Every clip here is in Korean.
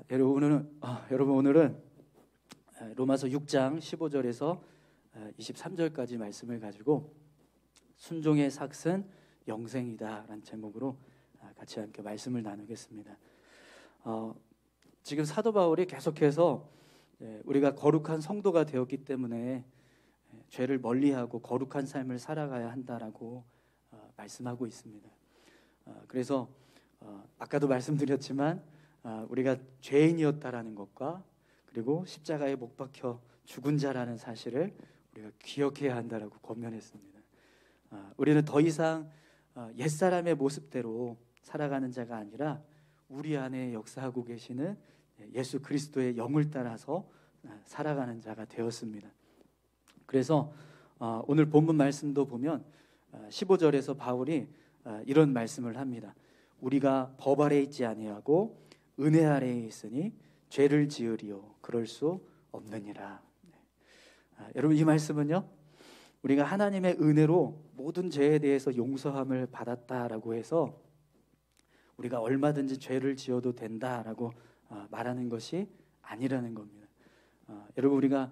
여러분 오늘은 로마서 6장 15절에서 23절까지 말씀을 가지고 순종의 삭은 영생이다라는 제목으로 같이 함께 말씀을 나누겠습니다. 지금 사도 바울이 계속해서 우리가 거룩한 성도가 되었기 때문에 죄를 멀리하고 거룩한 삶을 살아가야 한다라고 말씀하고 있습니다. 그래서 아까도 말씀드렸지만 우리가 죄인이었다라는 것과 그리고 십자가에 못 박혀 죽은 자라는 사실을 우리가 기억해야 한다라고 권면했습니다. 우리는 더 이상 옛사람의 모습대로 살아가는 자가 아니라 우리 안에 역사하고 계시는 예수 그리스도의 영을 따라서 살아가는 자가 되었습니다. 그래서 오늘 본문 말씀도 보면 15절에서 바울이 이런 말씀을 합니다. 우리가 법 아래 있지 아니하고 은혜 아래에 있으니 죄를 지으리요 그럴 수 없느니라. 여러분 이 말씀은요, 우리가 하나님의 은혜로 모든 죄에 대해서 용서함을 받았다라고 해서 우리가 얼마든지 죄를 지어도 된다라고 말하는 것이 아니라는 겁니다. 여러분 우리가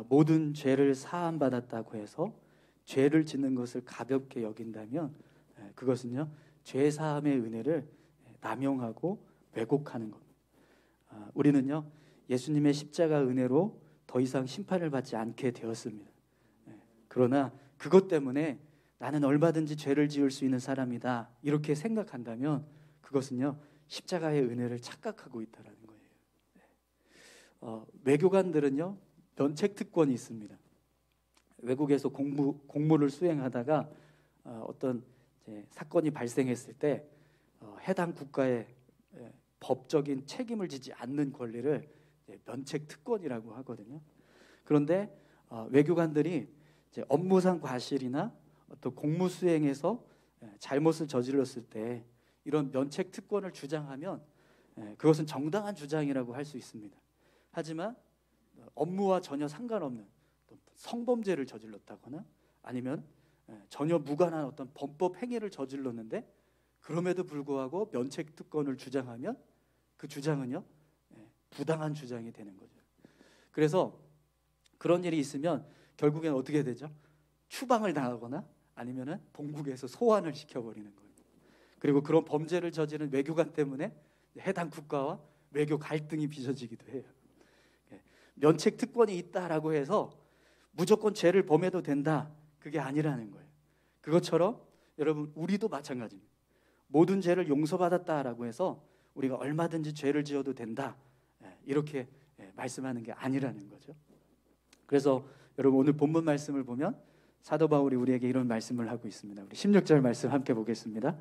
모든 죄를 사함 받았다고 해서 죄를 짓는 것을 가볍게 여긴다면 그것은요 죄 사함의 은혜를 남용하고 왜곡하는 겁니다. 우리는요 예수님의 십자가 은혜로 더 이상 심판을 받지 않게 되었습니다. 그러나 그것 때문에 나는 얼마든지 죄를 지을 수 있는 사람이다 이렇게 생각한다면 그것은요 십자가의 은혜를 착각하고 있다는 거예요. 외교관들은요 면책 특권이 있습니다. 외국에서 공무를 수행하다가 어떤 사건이 발생했을 때 해당 국가의 법적인 책임을 지지 않는 권리를 면책 특권이라고 하거든요. 그런데 외교관들이 업무상 과실이나 어떤 공무 수행에서 잘못을 저질렀을 때 이런 면책 특권을 주장하면 그것은 정당한 주장이라고 할 수 있습니다. 하지만 업무와 전혀 상관없는 성범죄를 저질렀다거나 아니면 전혀 무관한 어떤 범법 행위를 저질렀는데 그럼에도 불구하고 면책 특권을 주장하면 그 주장은요 부당한 주장이 되는 거죠. 그래서 그런 일이 있으면 결국엔 어떻게 되죠? 추방을 당하거나 아니면은 본국에서 소환을 시켜버리는 거예요. 그리고 그런 범죄를 저지른 외교관 때문에 해당 국가와 외교 갈등이 빚어지기도 해요. 면책 특권이 있다라고 해서 무조건 죄를 범해도 된다, 그게 아니라는 거예요. 그것처럼 여러분 우리도 마찬가지입니다. 모든 죄를 용서받았다라고 해서 우리가 얼마든지 죄를 지어도 된다 이렇게 말씀하는 게 아니라는 거죠. 그래서 여러분 오늘 본문 말씀을 보면 사도 바울이 우리에게 이런 말씀을 하고 있습니다. 우리 16절 말씀 함께 보겠습니다.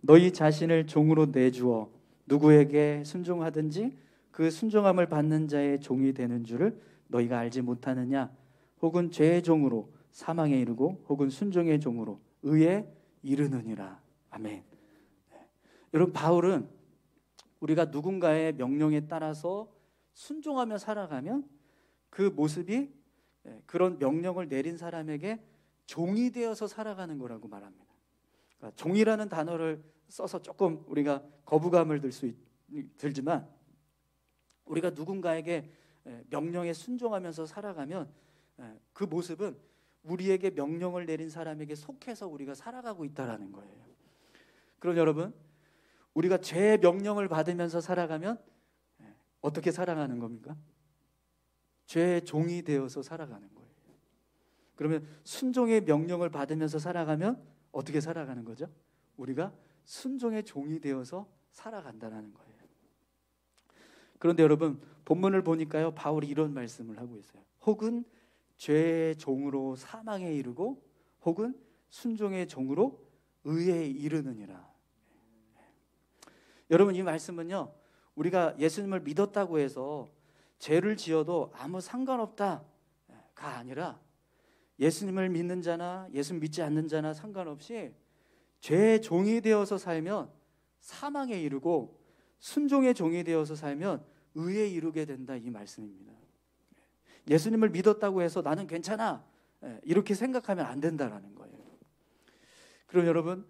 너희 자신을 종으로 내주어 누구에게 순종하든지 그 순종함을 받는 자의 종이 되는 줄을 너희가 알지 못하느냐? 혹은 죄의 종으로 사망에 이르고 혹은 순종의 종으로 의에 이르느니라. 아멘. 여러분 바울은 우리가 누군가의 명령에 따라서 순종하며 살아가면 그 모습이 그런 명령을 내린 사람에게 종이 되어서 살아가는 거라고 말합니다. 그러니까 종이라는 단어를 써서 조금 우리가 거부감을 들지만 우리가 누군가에게 명령에 순종하면서 살아가면 그 모습은 우리에게 명령을 내린 사람에게 속해서 우리가 살아가고 있다라는 거예요. 그럼 여러분 우리가 죄의 명령을 받으면서 살아가면 어떻게 살아가는 겁니까? 죄의 종이 되어서 살아가는 거예요. 그러면 순종의 명령을 받으면서 살아가면 어떻게 살아가는 거죠? 우리가 순종의 종이 되어서 살아간다는 거예요. 그런데 여러분 본문을 보니까요 바울이 이런 말씀을 하고 있어요. 혹은 죄의 종으로 사망에 이르고 혹은 순종의 종으로 의에 이르느니라. 여러분 이 말씀은요 우리가 예수님을 믿었다고 해서 죄를 지어도 아무 상관없다가 아니라 예수님을 믿는 자나 예수 믿지 않는 자나 상관없이 죄의 종이 되어서 살면 사망에 이르고 순종의 종이 되어서 살면 의에 이르게 된다 이 말씀입니다. 예수님을 믿었다고 해서 나는 괜찮아 이렇게 생각하면 안 된다라는 거예요. 그럼 여러분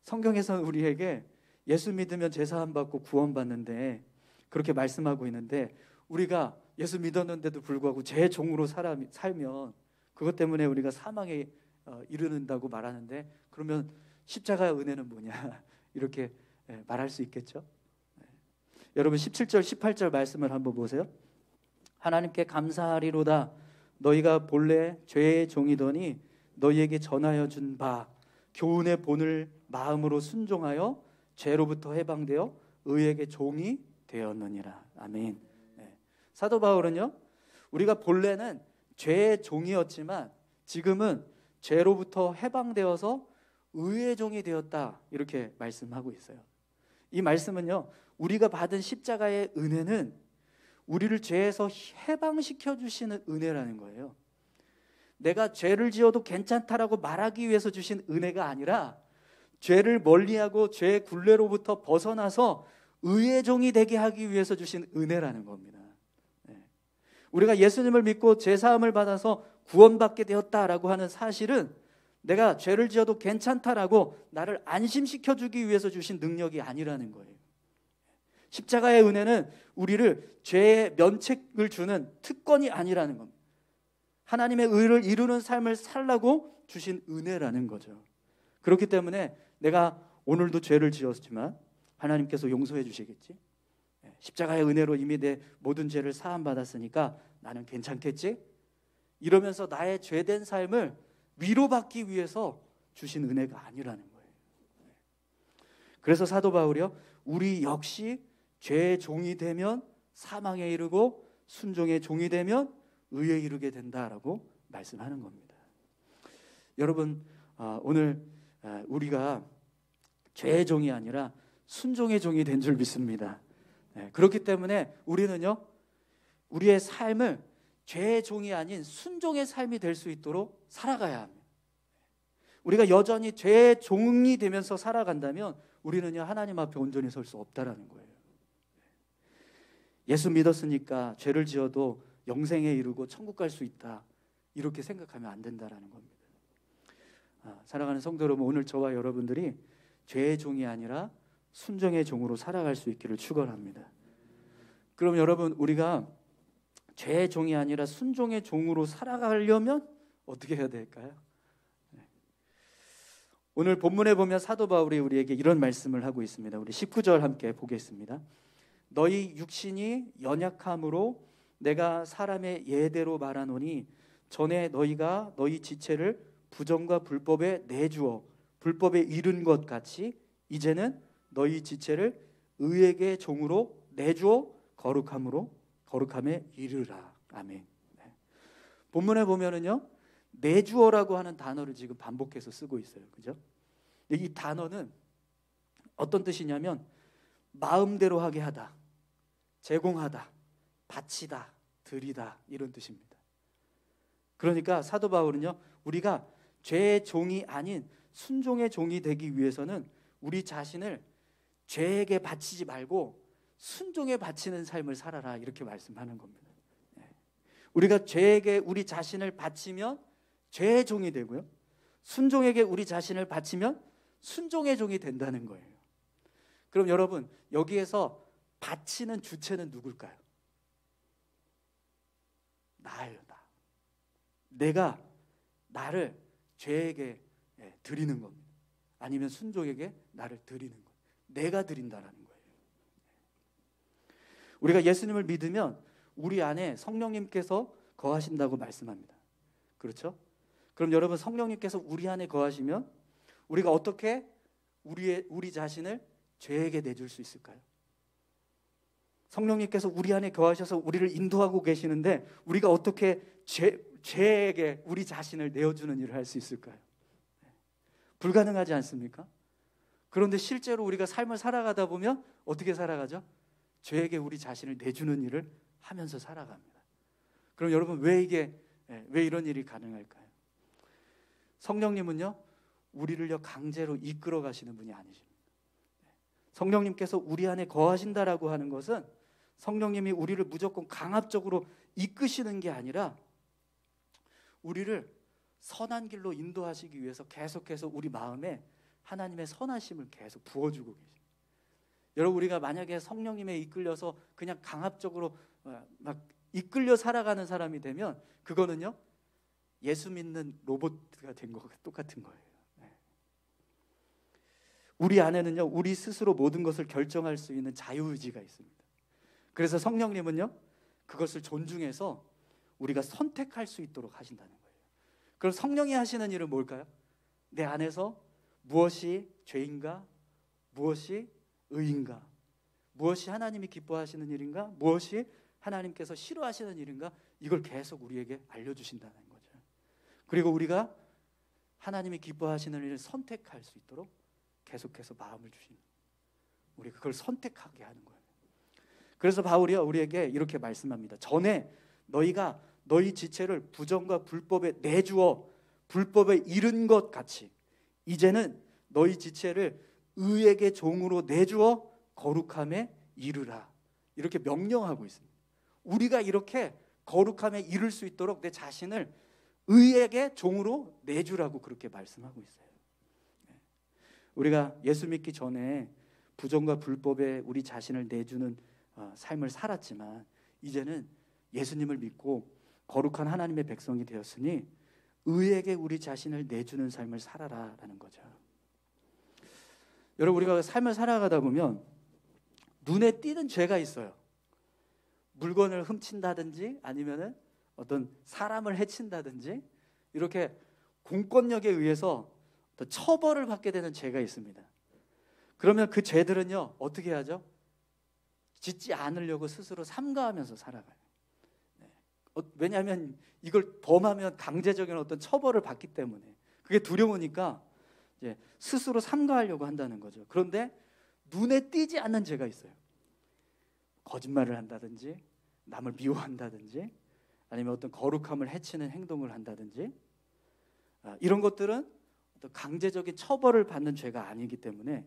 성경에서는 우리에게 예수 믿으면 제사함 받고 구원받는데 그렇게 말씀하고 있는데, 우리가 예수 믿었는데도 불구하고 죄의 종으로 살면 그것 때문에 우리가 사망에 이르는다고 말하는데, 그러면 십자가의 은혜는 뭐냐 이렇게 말할 수 있겠죠. 여러분 17절 18절 말씀을 한번 보세요. 하나님께 감사하리로다. 너희가 본래 죄의 종이더니 너희에게 전하여 준 바 교훈의 본을 마음으로 순종하여 죄로부터 해방되어 의에게 종이 되었느니라. 아멘. 사도 바울은요, 우리가 본래는 죄의 종이었지만 지금은 죄로부터 해방되어서 의의 종이 되었다, 이렇게 말씀하고 있어요. 이 말씀은요, 우리가 받은 십자가의 은혜는 우리를 죄에서 해방시켜 주시는 은혜라는 거예요. 내가 죄를 지어도 괜찮다라고 말하기 위해서 주신 은혜가 아니라 죄를 멀리하고 죄의 굴레로부터 벗어나서 의의 종이 되게 하기 위해서 주신 은혜라는 겁니다. 우리가 예수님을 믿고 죄사함을 받아서 구원받게 되었다라고 하는 사실은 내가 죄를 지어도 괜찮다라고 나를 안심시켜 주기 위해서 주신 능력이 아니라는 거예요. 십자가의 은혜는 우리를 죄의 면책을 주는 특권이 아니라는 겁니다. 하나님의 의를 이루는 삶을 살라고 주신 은혜라는 거죠. 그렇기 때문에 내가 오늘도 죄를 지었지만 하나님께서 용서해 주시겠지, 십자가의 은혜로 이미 내 모든 죄를 사함 받았으니까 나는 괜찮겠지, 이러면서 나의 죄된 삶을 위로받기 위해서 주신 은혜가 아니라는 거예요. 그래서 사도 바울이요, 우리 역시 죄의 종이 되면 사망에 이르고 순종의 종이 되면 의에 이르게 된다라고 말씀하는 겁니다. 여러분, 오늘 우리가 죄의 종이 아니라 순종의 종이 된 줄 믿습니다. 그렇기 때문에 우리는요, 우리의 삶을 죄의 종이 아닌 순종의 삶이 될 수 있도록 살아가야 합니다. 우리가 여전히 죄의 종이 되면서 살아간다면 우리는요, 하나님 앞에 온전히 설 수 없다라는 거예요. 예수 믿었으니까 죄를 지어도 영생에 이르고 천국 갈 수 있다, 이렇게 생각하면 안 된다라는 겁니다. 사랑하는 성도 여러분, 오늘 저와 여러분들이 죄의 종이 아니라 순종의 종으로 살아갈 수 있기를 축원합니다. 그럼 여러분, 우리가 죄의 종이 아니라 순종의 종으로 살아가려면 어떻게 해야 될까요? 오늘 본문에 보면 사도 바울이 우리에게 이런 말씀을 하고 있습니다. 우리 19절 함께 보겠습니다. 너희 육신이 연약함으로 내가 사람의 예대로 말하노니 전에 너희가 너희 지체를 부정과 불법에 내주어 불법에 이른 것 같이 이제는 너희 지체를 의에게 종으로 내주어 거룩함에 이르라. 아멘. 본문에 보면은요, 내주어라고 하는 단어를 지금 반복해서 쓰고 있어요. 그죠? 이 단어는 어떤 뜻이냐면 마음대로 하게 하다, 제공하다, 바치다, 드리다, 이런 뜻입니다. 그러니까 사도 바울은요, 우리가 죄의 종이 아닌 순종의 종이 되기 위해서는 우리 자신을 죄에게 바치지 말고 순종에 바치는 삶을 살아라, 이렇게 말씀하는 겁니다. 우리가 죄에게 우리 자신을 바치면 죄의 종이 되고요, 순종에게 우리 자신을 바치면 순종의 종이 된다는 거예요. 그럼 여러분, 여기에서 바치는 주체는 누굴까요? 나예요. 내가 나를 죄에게 드리는 겁니다. 아니면 순종에게 나를 드리는 거예요. 내가 드린다라는 거예요. 우리가 예수님을 믿으면 우리 안에 성령님께서 거하신다고 말씀합니다. 그렇죠? 그럼 여러분, 성령님께서 우리 안에 거하시면 우리가 어떻게 우리 자신을 죄에게 내줄 수 있을까요? 성령님께서 우리 안에 거하셔서 우리를 인도하고 계시는데 우리가 어떻게 죄에게 우리 자신을 내어주는 일을 할 수 있을까요? 불가능하지 않습니까? 그런데 실제로 우리가 삶을 살아가다 보면 어떻게 살아가죠? 죄에게 우리 자신을 내주는 일을 하면서 살아갑니다. 그럼 여러분, 왜 이런 일이 가능할까요? 성령님은요, 우리를요 강제로 이끌어 가시는 분이 아니십니다. 성령님께서 우리 안에 거하신다라고 하는 것은 성령님이 우리를 무조건 강압적으로 이끄시는 게 아니라 우리를 선한 길로 인도하시기 위해서 계속해서 우리 마음에 하나님의 선하심을 계속 부어주고 계십니다. 여러분, 우리가 만약에 성령님에 이끌려서 그냥 강압적으로 막 이끌려 살아가는 사람이 되면 그거는요, 예수 믿는 로봇가 된 거가 똑같은 거예요. 우리 안에는요, 우리 스스로 모든 것을 결정할 수 있는 자유의지가 있습니다. 그래서 성령님은요, 그것을 존중해서 우리가 선택할 수 있도록 하신다는 거예요. 그럼 성령이 하시는 일은 뭘까요? 내 안에서 무엇이 죄인가, 무엇이 의인가, 무엇이 하나님이 기뻐하시는 일인가, 무엇이 하나님께서 싫어하시는 일인가, 이걸 계속 우리에게 알려주신다는 거죠. 그리고 우리가 하나님이 기뻐하시는 일을 선택할 수 있도록 계속해서 마음을 주시는, 우리 그걸 선택하게 하는 거예요. 그래서 바울이 우리에게 이렇게 말씀합니다. 전에 너희가 너희 지체를 부정과 불법에 내주어 불법에 이른 것 같이 이제는 너희 지체를 의에게 종으로 내주어 거룩함에 이르라, 이렇게 명령하고 있습니다. 우리가 이렇게 거룩함에 이를 수 있도록 내 자신을 의에게 종으로 내주라고 그렇게 말씀하고 있어요. 우리가 예수 믿기 전에 부정과 불법에 우리 자신을 내주는 삶을 살았지만 이제는 예수님을 믿고 거룩한 하나님의 백성이 되었으니 의에게 우리 자신을 내주는 삶을 살아라라는 거죠. 여러분, 우리가 삶을 살아가다 보면 눈에 띄는 죄가 있어요. 물건을 훔친다든지 아니면은 어떤 사람을 해친다든지 이렇게 공권력에 의해서 또 처벌을 받게 되는 죄가 있습니다. 그러면 그 죄들은요, 어떻게 하죠? 짓지 않으려고 스스로 삼가하면서 살아가요. 왜냐하면 이걸 범하면 강제적인 어떤 처벌을 받기 때문에 그게 두려우니까 이제 스스로 삼가하려고 한다는 거죠. 그런데 눈에 띄지 않는 죄가 있어요. 거짓말을 한다든지 남을 미워한다든지 아니면 어떤 거룩함을 해치는 행동을 한다든지 이런 것들은 어떤 강제적인 처벌을 받는 죄가 아니기 때문에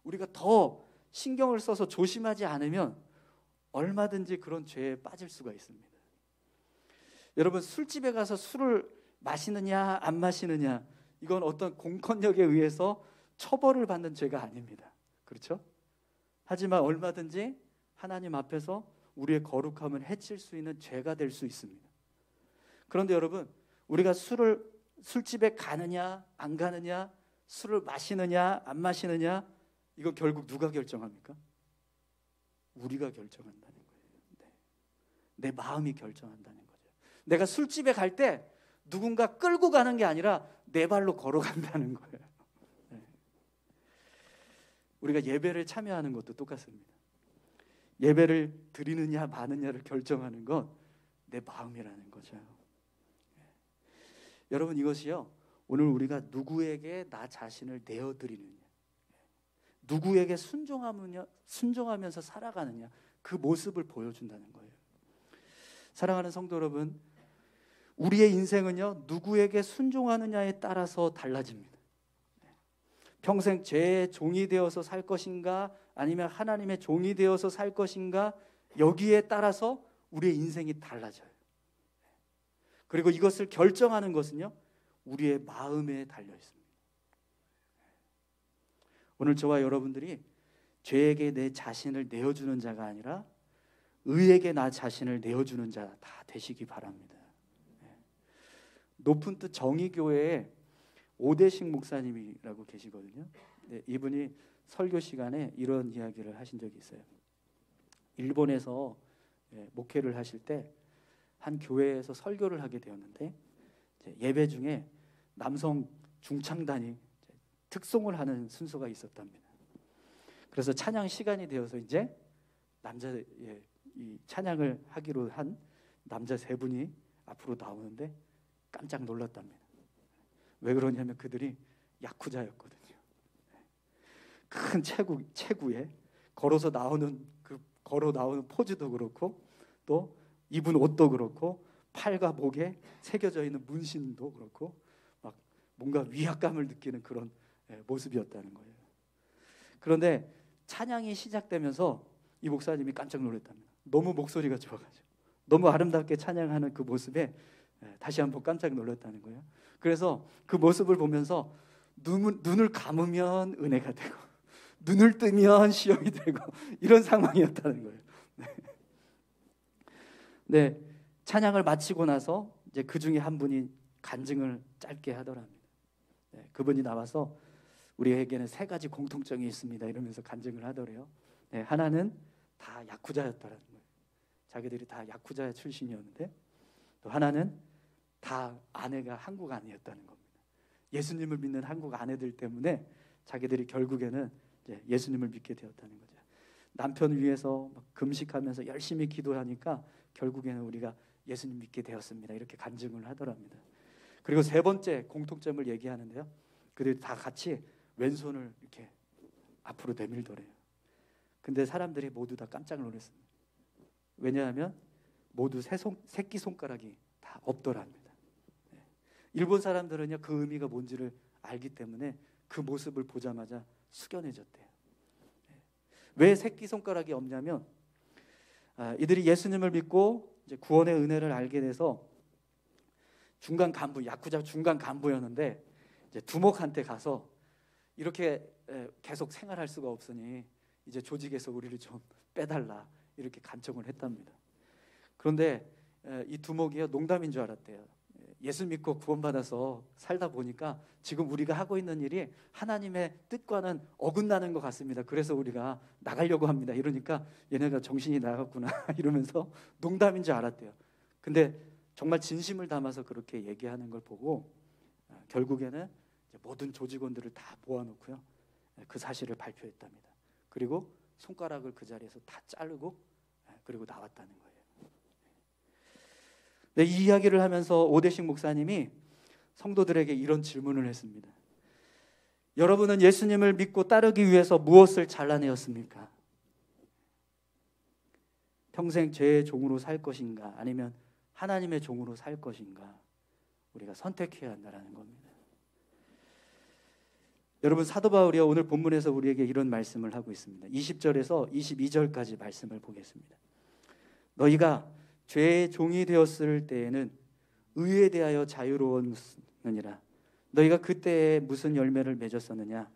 우리가 더 신경을 써서 조심하지 않으면 얼마든지 그런 죄에 빠질 수가 있습니다. 여러분, 술집에 가서 술을 마시느냐 안 마시느냐, 이건 어떤 공권력에 의해서 처벌을 받는 죄가 아닙니다. 그렇죠? 하지만 얼마든지 하나님 앞에서 우리의 거룩함을 해칠 수 있는 죄가 될 수 있습니다. 그런데 여러분, 우리가 술집에 가느냐 안 가느냐, 술을 마시느냐 안 마시느냐, 이거 결국 누가 결정합니까? 우리가 결정한다는 거예요. 내 마음이 결정한다는 거죠. 내가 술집에 갈 때 누군가 끌고 가는 게 아니라 내 발로 걸어간다는 거예요. 우리가 예배를 참여하는 것도 똑같습니다. 예배를 드리느냐 마느냐를 결정하는 건 내 마음이라는 거죠. 여러분, 이것이요, 오늘 우리가 누구에게 나 자신을 내어드리느냐, 누구에게 순종하면서 살아가느냐, 그 모습을 보여준다는 거예요. 사랑하는 성도 여러분, 우리의 인생은요, 누구에게 순종하느냐에 따라서 달라집니다. 평생 죄의 종이 되어서 살 것인가 아니면 하나님의 종이 되어서 살 것인가, 여기에 따라서 우리의 인생이 달라져요. 그리고 이것을 결정하는 것은요, 우리의 마음에 달려 있습니다. 오늘 저와 여러분들이 죄에게 내 자신을 내어주는 자가 아니라 의에게 나 자신을 내어주는 자 다 되시기 바랍니다. 높은 뜻 정의교회에 오대식 목사님이라고 계시거든요. 이분이 설교 시간에 이런 이야기를 하신 적이 있어요. 일본에서 목회를 하실 때 한 교회에서 설교를 하게 되었는데 예배 중에 남성 중창단이 특송을 하는 순서가 있었답니다. 그래서 찬양 시간이 되어서 이제 이 찬양을 하기로 한 남자 세 분이 앞으로 나오는데 깜짝 놀랐답니다. 왜 그러냐면 그들이 야쿠자였거든요. 큰 체구에 걸어 나오는 포즈도 그렇고 또 입은 옷도 그렇고 팔과 목에 새겨져 있는 문신도 그렇고 막 뭔가 위압감을 느끼는 그런 모습이었다는 거예요. 그런데 찬양이 시작되면서 이 목사님이 깜짝 놀랐답니다. 너무 목소리가 좋아가지고 너무 아름답게 찬양하는 그 모습에 다시 한번 깜짝 놀랐다는 거예요. 그래서 그 모습을 보면서 눈을 감으면 은혜가 되고 눈을 뜨면 시험이 되고 이런 상황이었다는 거예요. 네, 찬양을 마치고 나서 이제 그 중에 한 분이 간증을 짧게 하더랍니다. 네, 그분이 나와서 우리에게는 세 가지 공통점이 있습니다 이러면서 간증을 하더래요. 네, 하나는 다 야쿠자였다라는 거예요. 자기들이 다 야쿠자 출신이었는데, 또 하나는 다 아내가 한국 아내였다는 겁니다. 예수님을 믿는 한국 아내들 때문에 자기들이 결국에는 이제 예수님을 믿게 되었다는 거죠. 남편 위해서 막 금식하면서 열심히 기도하니까 결국에는 우리가 예수님 믿게 되었습니다 이렇게 간증을 하더랍니다. 그리고 세 번째 공통점을 얘기하는데요, 그들이 다 같이 왼손을 이렇게 앞으로 내밀더래요. 근데 사람들이 모두 다 깜짝 놀랐습니다. 왜냐하면 모두 새끼손가락이 다 없더랍니다. 일본 사람들은요, 그 의미가 뭔지를 알기 때문에 그 모습을 보자마자 숙연해졌대요. 왜 새끼손가락이 없냐면, 이들이 예수님을 믿고 이제 구원의 은혜를 알게 돼서 중간 간부, 야쿠자 중간 간부였는데 이제 두목한테 가서 이렇게 계속 생활할 수가 없으니 이제 조직에서 우리를 좀 빼달라 이렇게 간청을 했답니다. 그런데 이 두목이요, 농담인 줄 알았대요. 예수 믿고 구원받아서 살다 보니까 지금 우리가 하고 있는 일이 하나님의 뜻과는 어긋나는 것 같습니다. 그래서 우리가 나가려고 합니다. 이러니까 얘네가 정신이 나갔구나 이러면서 농담인 줄 알았대요. 근데 정말 진심을 담아서 그렇게 얘기하는 걸 보고 결국에는 모든 조직원들을 다 모아놓고요, 그 사실을 발표했답니다. 그리고 손가락을 그 자리에서 다 자르고 그리고 나왔다는 거예요. 네, 이 이야기를 하면서 오대식 목사님이 성도들에게 이런 질문을 했습니다. 여러분은 예수님을 믿고 따르기 위해서 무엇을 잘라내었습니까? 평생 죄의 종으로 살 것인가, 아니면 하나님의 종으로 살 것인가, 우리가 선택해야 한다는 겁니다. 여러분, 사도 바울이 오늘 본문에서 우리에게 이런 말씀을 하고 있습니다. 20절에서 22절까지 말씀을 보겠습니다. 너희가 죄의 종이 되었을 때에는 의에 대하여 자유로웠느니라. 너희가 그때에 무슨 열매를 맺었었느냐?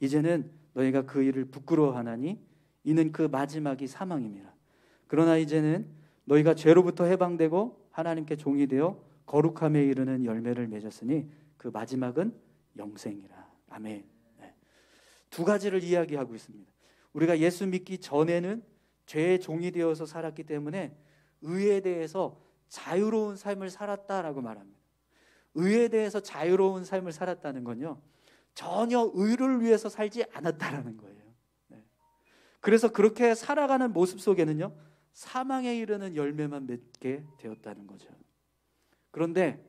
이제는 너희가 그 일을 부끄러워하나니 이는 그 마지막이 사망임이라. 그러나 이제는 너희가 죄로부터 해방되고 하나님께 종이 되어 거룩함에 이르는 열매를 맺었으니 그 마지막은 영생이라. 아멘. 네. 두 가지를 이야기하고 있습니다. 우리가 예수 믿기 전에는 죄의 종이 되어서 살았기 때문에 의에 대해서 자유로운 삶을 살았다라고 말합니다. 의에 대해서 자유로운 삶을 살았다는 건요, 전혀 의를 위해서 살지 않았다라는 거예요. 네. 그래서 그렇게 살아가는 모습 속에는요, 사망에 이르는 열매만 맺게 되었다는 거죠. 그런데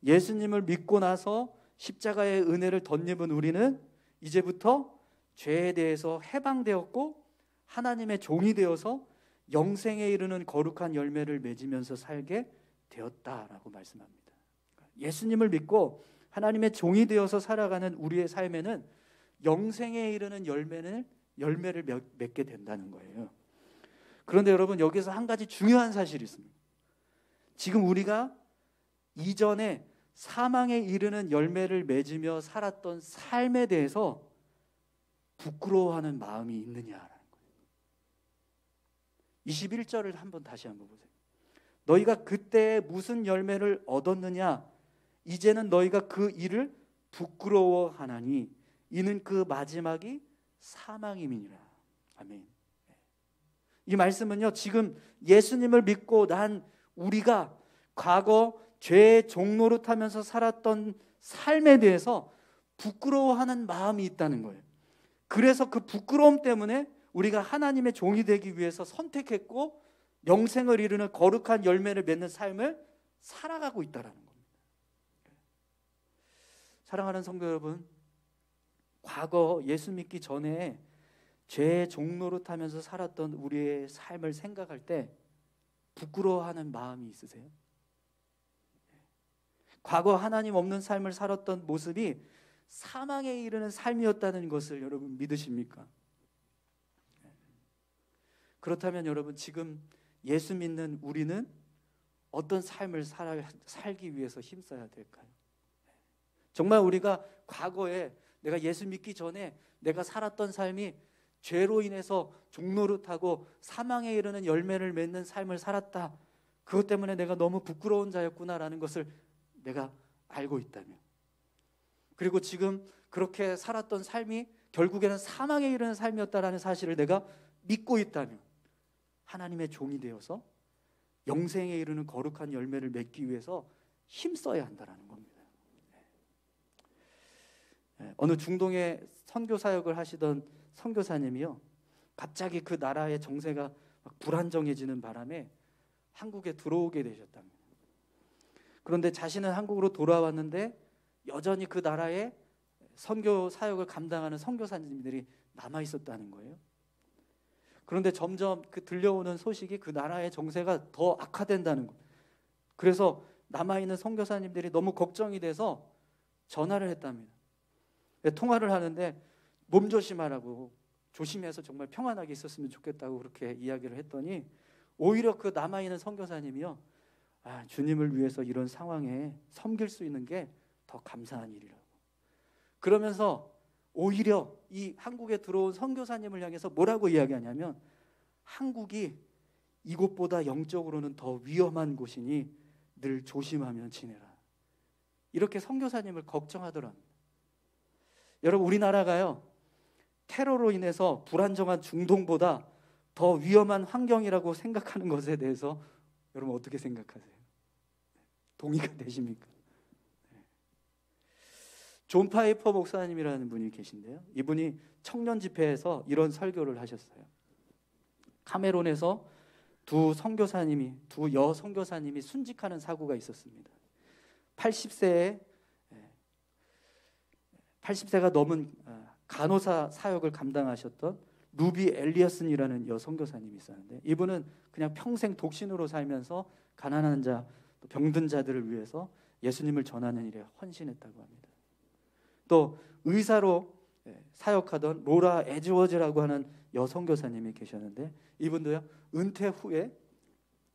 예수님을 믿고 나서 십자가의 은혜를 덧입은 우리는 이제부터 죄에 대해서 해방되었고 하나님의 종이 되어서 영생에 이르는 거룩한 열매를 맺으면서 살게 되었다라고 말씀합니다. 예수님을 믿고 하나님의 종이 되어서 살아가는 우리의 삶에는 영생에 이르는 열매를 맺게 된다는 거예요. 그런데 여러분, 여기서 한 가지 중요한 사실이 있습니다. 지금 우리가 이전에 사망에 이르는 열매를 맺으며 살았던 삶에 대해서 부끄러워하는 마음이 있느냐라는 거예요. 21절을 다시 한번 보세요. 너희가 그때 무슨 열매를 얻었느냐? 이제는 너희가 그 일을 부끄러워하나니 이는 그 마지막이 사망임이니라. 아멘. 이 말씀은요, 지금 예수님을 믿고 난 우리가 과거 죄의 종노릇하면서 살았던 삶에 대해서 부끄러워하는 마음이 있다는 거예요. 그래서 그 부끄러움 때문에 우리가 하나님의 종이 되기 위해서 선택했고 영생을 이루는 거룩한 열매를 맺는 삶을 살아가고 있다는 겁니다. 사랑하는 성도 여러분, 과거 예수 믿기 전에 죄의 종노릇하면서 살았던 우리의 삶을 생각할 때 부끄러워하는 마음이 있으세요? 과거 하나님 없는 삶을 살았던 모습이 사망에 이르는 삶이었다는 것을 여러분 믿으십니까? 그렇다면 여러분, 지금 예수 믿는 우리는 어떤 삶을 살기 위해서 힘써야 될까요? 정말 우리가 과거에 내가 예수 믿기 전에 내가 살았던 삶이 죄로 인해서 종노릇하고 사망에 이르는 열매를 맺는 삶을 살았다. 그것 때문에 내가 너무 부끄러운 자였구나라는 것을 내가 알고 있다면, 그리고 지금 그렇게 살았던 삶이 결국에는 사망에 이르는 삶이었다라는 사실을 내가 믿고 있다면 하나님의 종이 되어서 영생에 이르는 거룩한 열매를 맺기 위해서 힘써야 한다는 겁니다. 어느 중동에 선교 사역을 하시던 선교사님이요, 갑자기 그 나라의 정세가 막 불안정해지는 바람에 한국에 들어오게 되셨답니다. 그런데 자신은 한국으로 돌아왔는데 여전히 그 나라에 선교 사역을 감당하는 선교사님들이 남아 있었다는 거예요. 그런데 점점 그 들려오는 소식이 그 나라의 정세가 더 악화된다는 거예요. 그래서 남아있는 선교사님들이 너무 걱정이 돼서 전화를 했답니다. 통화를 하는데 몸조심하라고, 조심해서 정말 평안하게 있었으면 좋겠다고 그렇게 이야기를 했더니 오히려 그 남아있는 선교사님이요, 주님을 위해서 이런 상황에 섬길 수 있는 게 더 감사한 일이라고. 그러면서 오히려 이 한국에 들어온 선교사님을 향해서 뭐라고 이야기하냐면, 한국이 이곳보다 영적으로는 더 위험한 곳이니 늘 조심하며 지내라. 이렇게 선교사님을 걱정하더랍니다. 여러분, 우리나라가요, 테러로 인해서 불안정한 중동보다 더 위험한 환경이라고 생각하는 것에 대해서 여러분 어떻게 생각하세요? 동의가 되십니까? 존 파이퍼 목사님이라는 분이 계신데요, 이분이 청년 집회에서 이런 설교를 하셨어요. 카메론에서 두 여 선교사님이 순직하는 사고가 있었습니다. 80세가 넘은 간호사 사역을 감당하셨던 루비 엘리어슨이라는 여 선교사님이 있었는데, 이분은 그냥 평생 독신으로 살면서 가난한 자, 또 병든 자들을 위해서 예수님을 전하는 일에 헌신했다고 합니다. 또 의사로 사역하던 로라 에즈워즈라고 하는 여 선교사님이 계셨는데, 이분도요, 은퇴 후에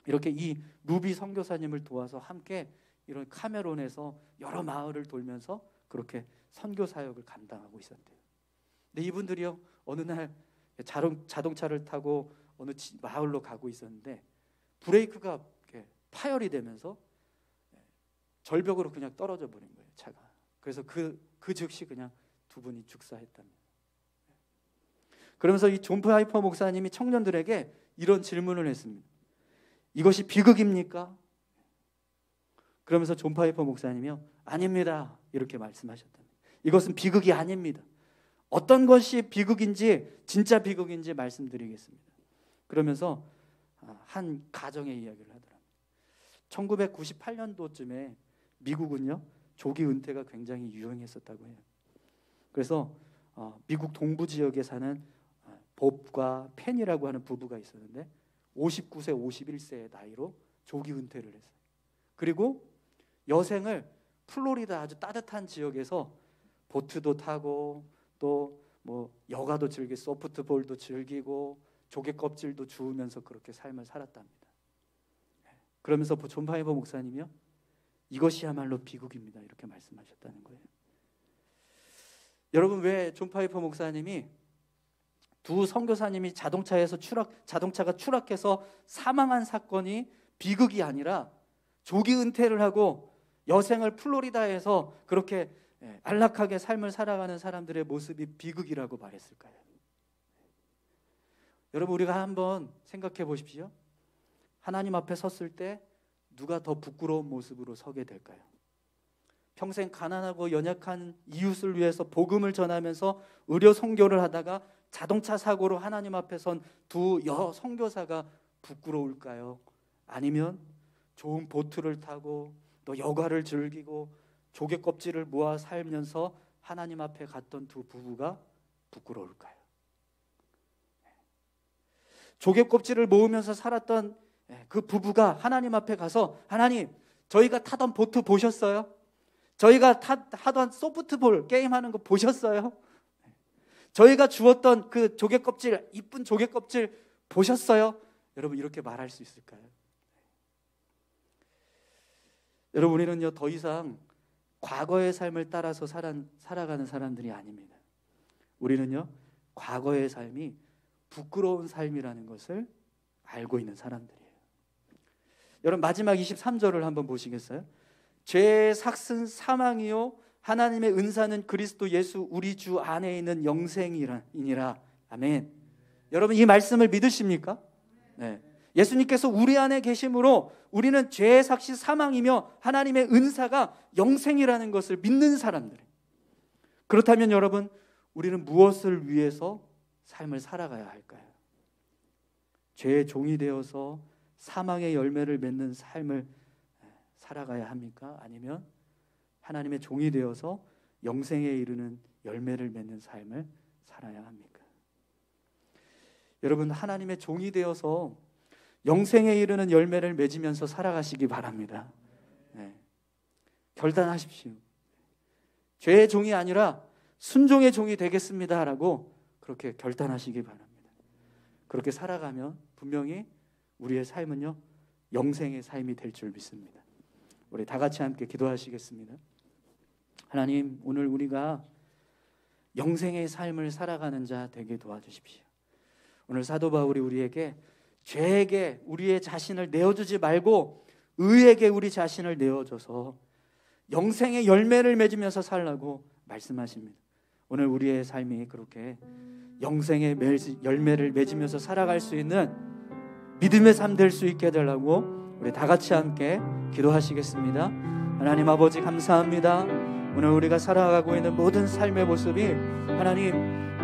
이렇게 이 루비 선교사님을 도와서 함께 이런 카메론에서 여러 마을을 돌면서 그렇게 선교 사역을 감당하고 있었대요. 근데 이분들이요, 어느 날 자동차를 타고 어느 마을로 가고 있었는데 브레이크가 이렇게 파열이 되면서 절벽으로 그냥 떨어져 버린 거예요, 차가. 그래서 그 즉시 그냥 두 분이 죽사했답니다. 그러면서 이 존 파이퍼 목사님이 청년들에게 이런 질문을 했습니다. 이것이 비극입니까? 그러면서 존 파이퍼 목사님이요, 아닙니다, 이렇게 말씀하셨답니다. 이것은 비극이 아닙니다. 어떤 것이 비극인지, 진짜 비극인지 말씀드리겠습니다. 그러면서 한 가정의 이야기를 하더랍니다. 1998년도쯤에 미국은요, 조기 은퇴가 굉장히 유행했었다고 해요. 그래서 미국 동부 지역에 사는 법과 펜이라고 하는 부부가 있었는데 59세, 51세의 나이로 조기 은퇴를 했어요. 그리고 여생을 플로리다 아주 따뜻한 지역에서 보트도 타고 또 뭐 여가도 즐기고 소프트볼도 즐기고 조개 껍질도 주우면서 그렇게 삶을 살았답니다. 그러면서 존 파이퍼 목사님이요, 이것이야말로 비극입니다, 이렇게 말씀하셨다는 거예요. 여러분, 왜 존 파이퍼 목사님이 두 선교사님이 자동차가 추락해서 사망한 사건이 비극이 아니라 조기 은퇴를 하고 여생을 플로리다에서 그렇게 안락하게 삶을 살아가는 사람들의 모습이 비극이라고 말했을까요? 여러분, 우리가 한번 생각해 보십시오. 하나님 앞에 섰을 때 누가 더 부끄러운 모습으로 서게 될까요? 평생 가난하고 연약한 이웃을 위해서 복음을 전하면서 의료 선교를 하다가 자동차 사고로 하나님 앞에 선 두 여 선교사가 부끄러울까요? 아니면 좋은 보트를 타고 또 여가를 즐기고 조개 껍질을 모아 살면서 하나님 앞에 갔던 두 부부가 부끄러울까요? 조개 껍질을 모으면서 살았던 그 부부가 하나님 앞에 가서, 하나님, 저희가 타던 보트 보셨어요? 저희가 하던 소프트볼 게임하는 거 보셨어요? 저희가 주었던 그 조개 껍질, 이쁜 조개 껍질 보셨어요? 여러분, 이렇게 말할 수 있을까요? 여러분, 우리는요, 더 이상 과거의 삶을 따라서 살아가는 사람들이 아닙니다. 우리는요, 과거의 삶이 부끄러운 삶이라는 것을 알고 있는 사람들이에요. 여러분 마지막 23절을 한번 보시겠어요? 죄의 삭은 사망이요 하나님의 은사는 그리스도 예수 우리 주 안에 있는 영생이니라. 아멘. 여러분 이 말씀을 믿으십니까? 네. 예수님께서 우리 안에 계심으로 우리는 죄의 삭이 사망이며 하나님의 은사가 영생이라는 것을 믿는 사람들이에요. 그렇다면 여러분 우리는 무엇을 위해서 삶을 살아가야 할까요? 죄의 종이 되어서 사망의 열매를 맺는 삶을 살아가야 합니까? 아니면 하나님의 종이 되어서 영생에 이르는 열매를 맺는 삶을 살아야 합니까? 여러분 하나님의 종이 되어서 영생에 이르는 열매를 맺으면서 살아가시기 바랍니다. 네. 결단하십시오. 죄의 종이 아니라 순종의 종이 되겠습니다 라고 그렇게 결단하시기 바랍니다. 그렇게 살아가면 분명히 우리의 삶은요 영생의 삶이 될 줄 믿습니다. 우리 다 같이 함께 기도하시겠습니다. 하나님, 오늘 우리가 영생의 삶을 살아가는 자 되게 도와주십시오. 오늘 사도 바울이 우리에게 죄에게 우리의 자신을 내어주지 말고 의에게 우리 자신을 내어줘서 영생의 열매를 맺으면서 살라고 말씀하십니다. 오늘 우리의 삶이 그렇게 영생의 열매를 맺으면서 살아갈 수 있는 믿음의 삶 될 수 있게 해달라고 우리 다 같이 함께 기도하시겠습니다. 하나님 아버지 감사합니다. 오늘 우리가 살아가고 있는 모든 삶의 모습이 하나님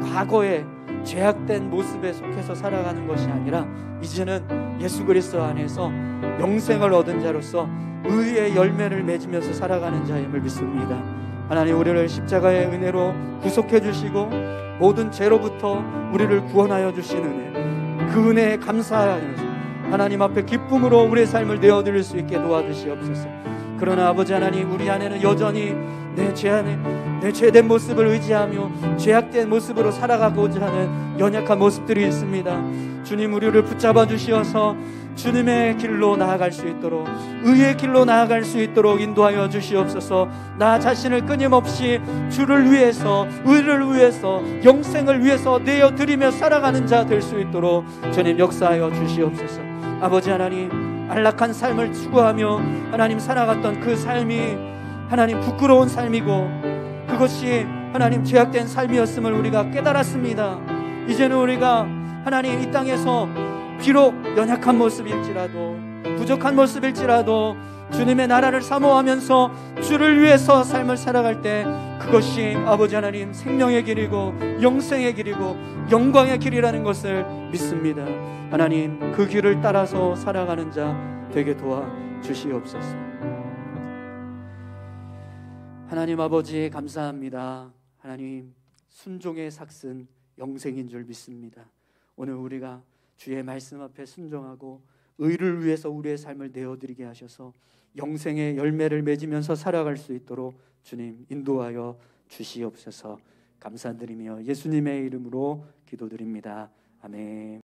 과거에 죄악된 모습에 속해서 살아가는 것이 아니라 이제는 예수 그리스도 안에서 영생을 얻은 자로서 의의 열매를 맺으면서 살아가는 자임을 믿습니다. 하나님 우리를 십자가의 은혜로 구속해 주시고 모든 죄로부터 우리를 구원하여 주신 은혜, 그 은혜에 감사하여서 하나님 앞에 기쁨으로 우리의 삶을 내어드릴 수 있게 도와주시옵소서. 그러나 아버지 하나님 우리 안에는 여전히 내 죄된 모습을 의지하며 죄악된 모습으로 살아가고자 하는 연약한 모습들이 있습니다. 주님 우리를 붙잡아 주시어서 주님의 길로 나아갈 수 있도록 의의 길로 나아갈 수 있도록 인도하여 주시옵소서. 나 자신을 끊임없이 주를 위해서 의를 위해서 영생을 위해서 내어드리며 살아가는 자 될 수 있도록 주님 역사하여 주시옵소서. 아버지 하나님 안락한 삶을 추구하며 하나님 살아갔던 그 삶이 하나님 부끄러운 삶이고 그것이 하나님 죄악된 삶이었음을 우리가 깨달았습니다. 이제는 우리가 하나님 이 땅에서 비록 연약한 모습일지라도 부족한 모습일지라도 주님의 나라를 사모하면서 주를 위해서 삶을 살아갈 때 그것이 아버지 하나님 생명의 길이고 영생의 길이고 영광의 길이라는 것을 믿습니다. 하나님 그 길을 따라서 살아가는 자 되게 도와주시옵소서. 하나님 아버지 감사합니다. 하나님 순종의 삭은 영생인 줄 믿습니다. 오늘 우리가 주의 말씀 앞에 순종하고 의를 위해서 우리의 삶을 내어드리게 하셔서 영생의 열매를 맺으면서 살아갈 수 있도록 주님 인도하여 주시옵소서. 감사드리며 예수님의 이름으로 기도드립니다. 아멘.